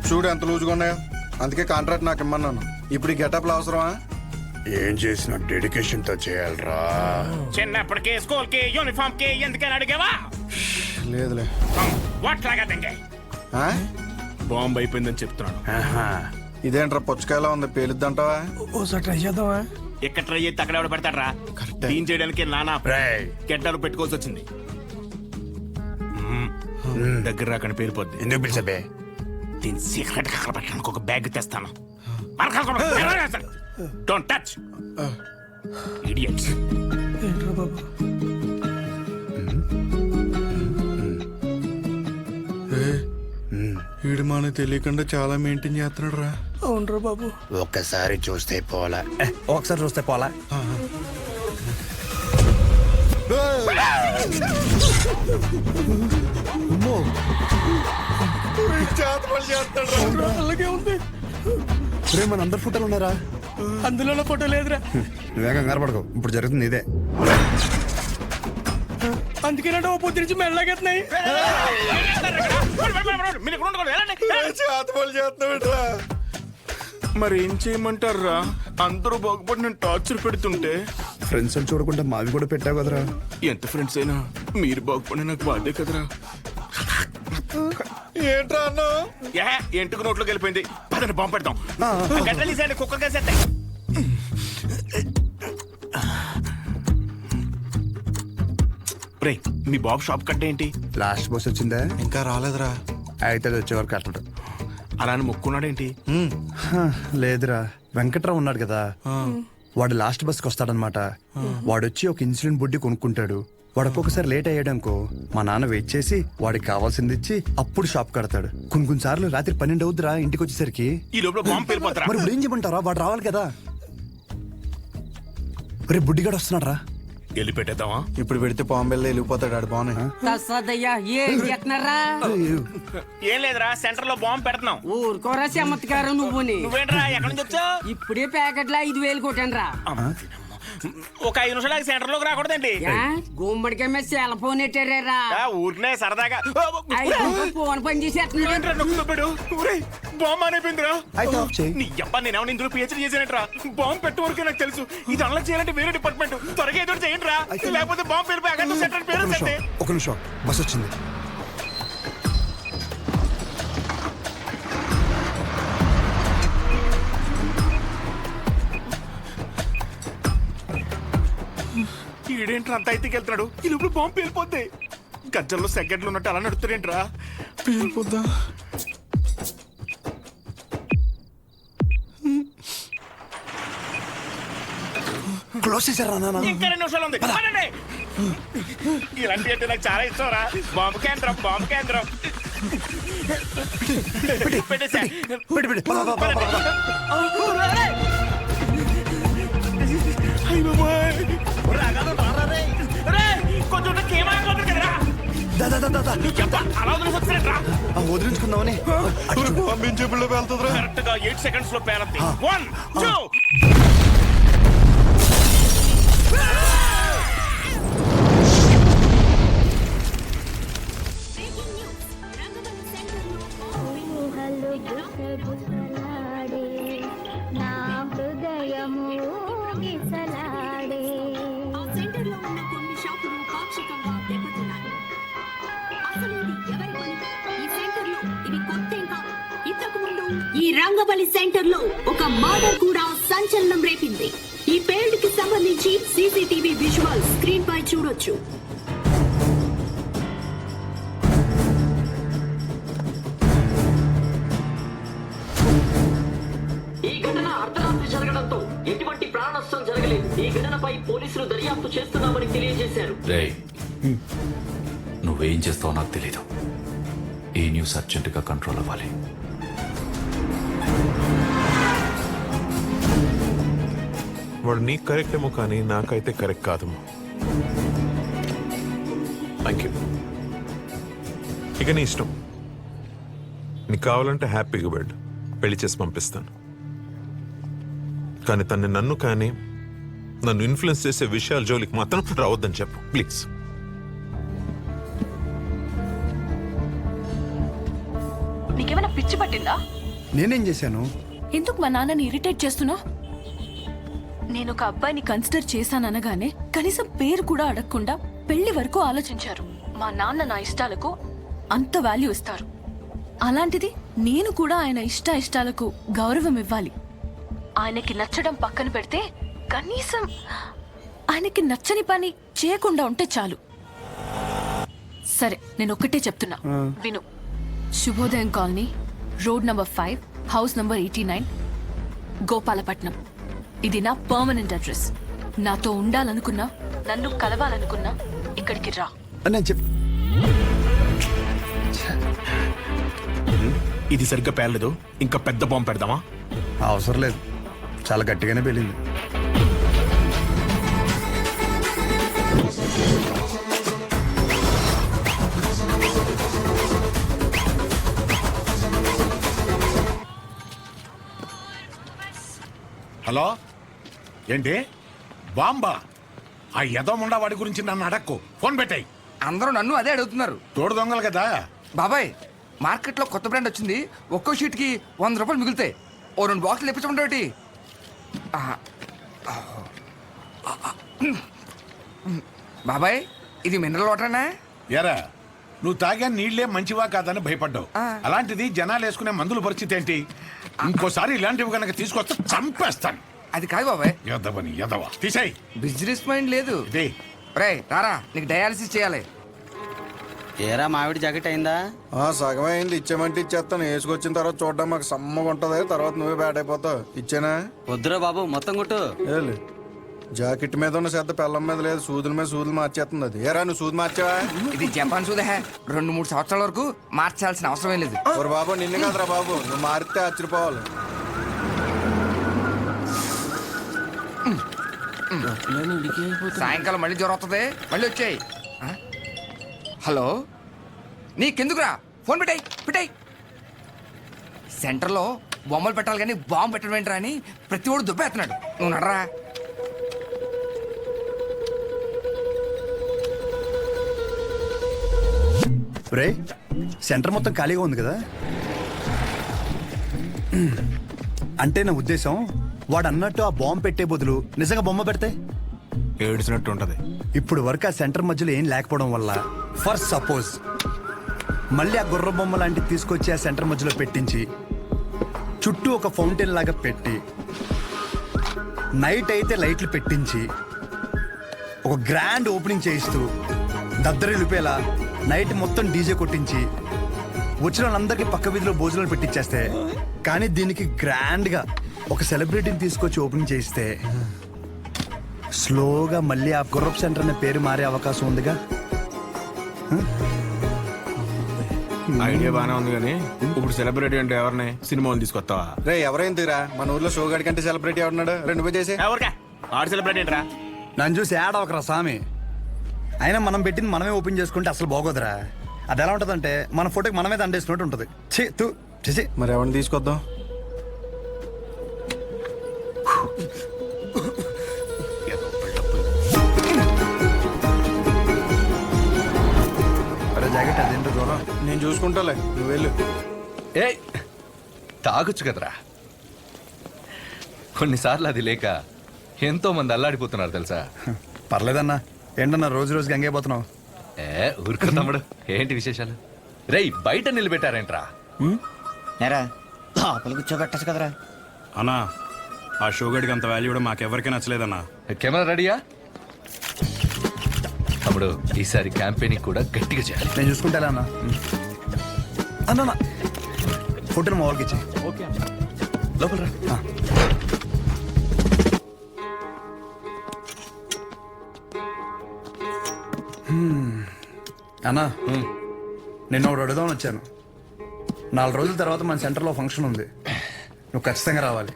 చూడు ఎంత లూజుగా ఉన్నాయో. అందుకే కాంట్రాక్ట్ నాకు ఇమ్మన్నాను. ఇప్పుడు ఈ గెటప్లు అవసరమా? ఏం చేసినా డెడికేషన్ తో చేయాలరా. చిన్నప్పటికే స్కూల్ కి యూనిఫామ్ కి ఎందుకని అడిగావా? లేదులే. వాట్ లాగా దింగే ఆ? బాంబు అయిపోయిందని చెప్తున్నాను. ఇదేంట్రా పుచ్చకాయలా ఉంది, పేలుద్దంటావా? ఓసారి ట్రై చేద్దామా? ఇక్కడ ట్రై చేస్తే అక్కడ ఎవడ పెడతాడరా? కరెక్టే. క్లీన్ చేయడానికి నానా రేయ్, గెడ్డలు పెట్టుకోవాల్సి వచ్చింది. దగ్గర రాకని పేలిపోద్ది. ఎందుకు పిలిచబే? దీని సీక్రెట్ అక్కడ పెట్టడానికి ఒక బ్యాగ్ తెస్తాను. Don't touch idiots. ఏంట్రా బాబు? వీడు మనకు తెలియకుండా చాలా మెయింటైన్ చేస్తున్నాడు రా. అవునరా బాబు. ఒక్కసారి చూస్తే పోలా. ఒకసారి చూస్తే పోలా. అలాగే ఉంది. రే, మన అందరు ఫోటోలు ఉన్నారా? అందులో ఫోటో లేదురా. నువ్వే కంగారు పడకు, ఇప్పుడు జరుగుతుంది ఇదే. అందుకేనంటే ఓ పొద్దు నుంచి మెల్లగెత్తున్నాయి. మరి ఏం చేయమంటారా? అందరూ బాగుపడి నేను టార్చర్ పెడుతుంటే ఫ్రెండ్స్ అని చూడకుండా మావి కూడా పెట్టావు కదరా. ఎంత ఫ్రెండ్స్ అయినా మీరు బాగుపడి నాకు బాధే కదరా. ఏంట్రా అన్న? ఎంటుకు నోట్లోకి వెళ్ళిపోయింది. పదని బాంబు పెడతాం. గడ్డలు తీసేయండి, కుక్కర్ కేసేస్తాయి. రే, మీ బాబు షాప్ కట్ట ఏంటి? లాస్ట్ బస్ వచ్చిందా? ఇంకా రాలేదురా. అయితే అది వచ్చే వరకు కట్టడు. అలా అని మొక్కున్నాడేంటి? లేదురా, వెంకట్రావు ఉన్నాడు కదా, వాడు లాస్ట్ బస్కి వస్తాడనమాట. వాడొచ్చి ఒక ఇన్సులిన్ బుడ్డి కొనుక్కుంటాడు. వాడు ఒక్కొక్కసారి లేట్ అయ్యాడనుకో, మా నాన్న వెయిట్ చేసి వాడికి కావాల్సింది ఇచ్చి అప్పుడు షాప్ కడతాడు. కొన్ని సార్లు రాత్రి 12 అవుద్దిరా ఇంటికి వచ్చేసరికి. ఈ లోపల బాంబు పేలిపోతారా? మరి ఇప్పుడు ఏం చేయమంటారా? వాడు రావాలి కదా. రే, బుడ్డిగాడు వస్తున్నాడు రా. వెళ్ళి పెట్టేద్దామా? ఇప్పుడు పెడితే పాంబెల్లో వెళ్ళిపోతాడు ఆడు. బాగున్నాయి. ఏం లేదురా, సెంటర్ లో బాంబు పెడుతున్నాం. ఊరుకోరా చెమత్కారం నువ్వుని. నువ్వేంట్రా, ఎక్కడి నుంచి వచ్చావు? ఇప్పుడే ప్యాకెట్లో 5,000 కొట్టాను రా. ఒక 5 నిమిషాలు సెంటర్ లోకి రాకూడదండి. గుమ్మడికాయ మీద సెల్ ఫోన్ ఎట్టారా? ఊరినే సరదాగా ఫోన్ పని చేసేస్తున్నాడు. బాంబు అనిపోయిందిరా. అయితే ఆఫ్ చేయి. నీ అబ్బా, నేనేమన్నా ఇందులో పిహెచ్డీ చేశానట్రా? బాంబు పెట్టే వరకే నాకు తెలుసు. ఇది అలా చేయాలంటే వేరే డిపార్ట్మెంట్. త్వరగా ఏదో చేయండి రా, లేకపోతే బాంబు పేరు ప్యాకెట్ సెంటర్ పేరు సెంటే. ఒక నిమిషం, బస్ వచ్చింది. ఈడేంట్రా అంత అయితే వెళ్తున్నాడు? ఈ లోపల బాంబు పేలిపోద్ది. గజ్జల్లో సెకండ్లు ఉన్నట్టు అలా నడుస్తారేంట్రా? పేలిపోద్దా? క్లోజ్ చేశారా నాన్న? ఇంకా 2 నిమిషాలు ఉంది. పదండి. ఇలాంటి అంటే నాకు చాలా ఇష్టం రా. బాంబు కేంద్రం, బాంబు కేంద్రం. పెట్టేసా. పెట్టి కొంచెం అలా వదిలేసొచ్చారా? వదిలించుకుందామని. పంపించేపుల్లో వెళ్తుందిరా. కరెక్ట్ గా 8 seconds లో పేరద్ది. 1, 2. ఈ రంగబలి సెంటర్ లో ఒక మర్డర్ కూడా సంచలనం రేపింది. ఈ పేల్డ్ కి సంబంధించి సీసీటీవీ విజువల్ స్క్రీన్ పై చూడొచ్చు. ఈ ఘటన అర్ధరాత్రి జరగడంతో ఎటువంటి ప్రాణ నష్టం జరగలేదు. ఈ ఘటనపై పోలీసులు దర్యాప్తు చేస్తున్నామని తెలియజేశారు. నువ్వేం చేస్తావో నాకు తెలీదు. ఈ న్యూస్ అర్జెంటుగా కంట్రోల్ అవ్వాలి. వాడు నీకు కరెక్ట్ ఏమో కానీ నాకైతే కరెక్ట్ కాదమ్మా. Thank you. ఇక నీ ఇష్టం. నీకు కావాలంటే హ్యాపీగా వెళ్ళు, పెళ్లి చేసి పంపిస్తాను. కానీ నన్ను కానీ నన్ను ఇన్ఫ్లుయెన్స్ చేసే విషయాల జోలికి మాత్రం రావద్దని చెప్పు ప్లీజ్. నీకేమైనా పిచ్చి పట్టిందా? నేనేం చేశాను? ఎందుకు మా నాన్నని ఇరిటేట్ చేస్తున్నావు? నేను ఒక అబ్బాయిని కన్సిడర్ చేశాననగానే కనీసం పేరు కూడా అడగకుండా పెళ్లి వరకు ఆలోచించారు. మా నాన్న నా ఇష్టాలకు అంత వాల్యూ ఇస్తారు. అలాంటిది నేను కూడా ఆయన ఇష్టాలకు గౌరవం ఇవ్వాలి. ఆయనకి నచ్చడం పక్కన పెడితే కనీసం ఆయనకి నచ్చని పని చేయకుండా ఉంటే చాలు. సరే, నేను ఒక్కటే చెప్తున్నా, విను. శుభోదయం colony, road number 5, house number 89, Gopalapatnam. ఇది నా పర్మనెంట్ అడ్రస్. నాతో ఉండాలనుకున్నా, నన్ను కలవాలనుకున్నా ఇక్కడికి రా. నేను చెప్ ఇది సరిగ్గా పేర్లేదు, ఇంకా పెద్ద బాంబు పెడదామా? అవసరం లేదు, చాలా గట్టిగానే పెళ్ళింది. హలో, ఏంటి బాంబా? ఆ యదోముండా వాడి గురించి నన్ను అడక్కు, ఫోన్ పెట్టాయి. అందరూ నన్ను అదే అడుగుతున్నారు. తోడు దొంగలు కదా. బాబాయ్, మార్కెట్లో కొత్త బ్రాండ్ వచ్చింది. ఒక్కో షీట్కి 100 రూపాయలు మిగులుతాయి. ఓ 2 బాక్సులు ఇప్పించమంటే. బాబాయ్, ఇది మినరల్ వాటరేనా? ఎరా, నువ్వు తాగా నీళ్లే మంచివా కాదని భయపడ్డావు. ఆ. అలాంటిది జనాలు వేసుకునే మందుల పరిస్థితి ఏంటి? ఇంకోసారి ఇలాంటివి కనుక తీసుకొస్తే చంపేస్తాను. అది కాదు బాబాయ్, యదవని యదవ, తీసేయ్. బిజినెస్ మైండ్ లేదు. ఇది రే రారా, నీకు డయాలసిస్ చేయాలి. ఏరా మామిడి జాకెట్ అయిందా? సగమే అయింది. ఇచ్చేమంటే ఇచ్చేస్తాను. వేసుకొచ్చిన తర్వాత చూడడం మాకు సమ్మగా ఉంటది. తర్వాత నువ్వే బ్యాట్ అయిపోతావు. ఇచ్చేనా? వద్దురా బాబు, మొత్తం కొట్టు. ఏలే, జాకెట్ మీద ఉన్న శ్రద్ధ పెళ్ళం మీద లేదు. సూదుల మీద సూదులు మార్చేస్తుంది అది. ఏరా, నువ్వు సూది మార్చావా? ఇది జపాన్ సూదే. 2-3 సంవత్సరాల వరకు మార్చాల్సిన అవసరం లేదు. ఓరు బాబు, నిన్ను కాదురా బాబు, నువ్వు మారితే ఆశ్చర్యపోవాలి. సాయంకాలం మళ్ళీ జ్వరం వస్తుంది. మళ్ళీ వచ్చాయి. హలో, నీకెందుకురా? ఫోన్ పెట్టాయి. సెంటర్లో బొమ్మలు పెట్టాలి కానీ బాంబు పెట్టడం ఏంట్రా అని ప్రతి ఒడు దుబ్బేస్తున్నాడు. నువ్వు నడరా. రే, సెంటర్ మొత్తం ఖాళీగా ఉంది కదా. అంటే నా ఉద్దేశం, వాడు అన్నట్టు ఆ బాంబు పెట్టే బదులు నిజంగా బొమ్మ పెడితే ఏడ్చినట్టు ఉంటది. ఇప్పుడు వరకు ఆ సెంటర్ మధ్యలో ఏం లేకపోవడం వల్ల, ఫర్ సపోజ్ మళ్ళీ ఆ గుర్ర బొమ్మ లాంటివి తీసుకొచ్చి ఆ సెంటర్ మధ్యలో పెట్టించి చుట్టూ ఒక ఫౌంటైన్ లాగా పెట్టి నైట్ అయితే లైట్లు పెట్టించి ఒక గ్రాండ్ ఓపెనింగ్ చేయిస్తూ దద్దరిల్లిపేలా నైట్ మొత్తం డీజే కొట్టించి వచ్చిన వాళ్ళందరికీ పక్క వీధిలో భోజనాలు పెట్టించేస్తే, కానీ దీనికి గ్రాండ్గా ఒక సెలబ్రిటీని తీసుకొచ్చి ఓపెనింగ్ చేయిస్తే స్లోగా మళ్ళీ ఆ గుర్రప్ సెంటర్ అనే పేరు మారే అవకాశం ఉందిగా. ఐడియా బానే ఉంది కానీ ఇప్పుడు సెలబ్రిటీ అంటే ఎవరిని? సినిమాలు తీసుకొస్తావా? రే, ఎవరైందిరా మన ఊర్లో షో గడి కంటే సెలబ్రిటీ ఎవరున్నాడు? 2 చేసి ఎవరికా ఆడు సెలబ్రిటీ ఏంట్రా? నన్ను చూసి యాడ్ అవకరా స్వామి. అయినా మనం పెట్టింది మనమే ఓపెన్ చేసుకుంటే అసలు బాగోదురా. అది ఎలా ఉంటుందంటే మన ఫోటోకి మనమే దండేసుకున్నట్టు ఉంటుంది. చేసి మరి ఎవరిని తీసుకొద్దాం? అరే జాకెట్ అదేంటో దూరం. నేను చూసుకుంటాలే, నువ్వు వెళ్ళు. ఏ తాగొచ్చు కదరా. కొన్నిసార్లు అది లేక ఎంతో మంది అల్లాడిపోతున్నారు తెలుసా. పర్లేదన్నా. ఏంటన్నా రోజు రోజుకి గంగైపోతున్నావు? ఊరుకో తమ్ముడు, ఏంటి విశేషాలు? రేయ్, బయట నిలబెట్టారేంట్రా? లోపల కూర్చోబెట్టచ్చు కదరా. అన్నా, ఆ షో గడికి అంత వాల్యూ కూడా మాకెవరికీ నచ్చలేదన్నా. కెమెరా రెడీయా? తమ్ముడు, ఈసారి క్యాంపెయినింగ్ కూడా గట్టిగా చేయాలి. నేను చూసుకుంటా అన్న. అన్న ఫోటోని మా వాళ్ళకి ఇచ్చి. ఓకే, లోపల రా. అన్నా, నిన్న ఒకటి అడుగుదామని వచ్చాను. 4 రోజుల తర్వాత మన సెంటర్లో ఫంక్షన్ ఉంది. నువ్వు ఖచ్చితంగా రావాలి.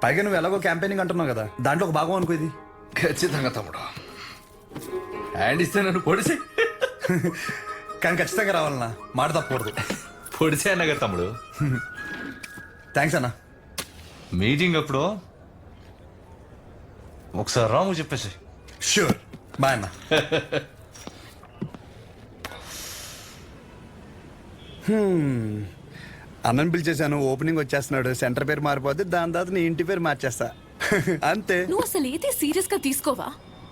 పైగా నువ్వు ఎలాగో క్యాంపెయినింగ్ అంటున్నావు కదా, దాంట్లో ఒక భాగం అనుకో ఇది. ఖచ్చితంగా తమ్ముడు, హ్యాండ్ ఇస్తే నన్ను పొడిసే. కానీ ఖచ్చితంగా రావాలన్నా, మాట తప్పకూడదు. పొడిసే అన్నగా తమ్ముడు. థ్యాంక్స్ అన్నా. మీటింగ్ అప్పుడు ఒకసారి రాము చెప్పేసి. షూర్, బాయ్ అన్నా. అన్నని పిలిచేశాను, ఓపెనింగ్ వచ్చేస్తున్నాడు, సెంటర్ పేరు మారిపోద్ది, దాని తర్వాత నీ ఇంటి పేరు మార్చేస్తా. అంతే. నువ్వు అసలు ఏది సీరియస్ గా తీసుకోవా?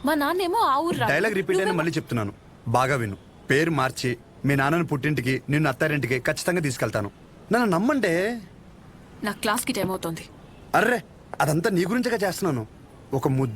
మా నాన్నేమో ఆ ఊరు రాడు. డైలాగ్ రిపీట్ అయినా మళ్ళీ చెప్తున్నాను, బాగా విను. పేరు మార్చి మీ నాన్నని పుట్టింటికి, నిన్ను అత్తారింటికి ఖచ్చితంగా తీసుకెళ్తాను. నన్ను నమ్మంటే. నా క్లాస్ కి టైం అవుతుంది. అర్రే, అదంతా నీ గురించగా చేస్తున్నాను. ఒక ముద్దు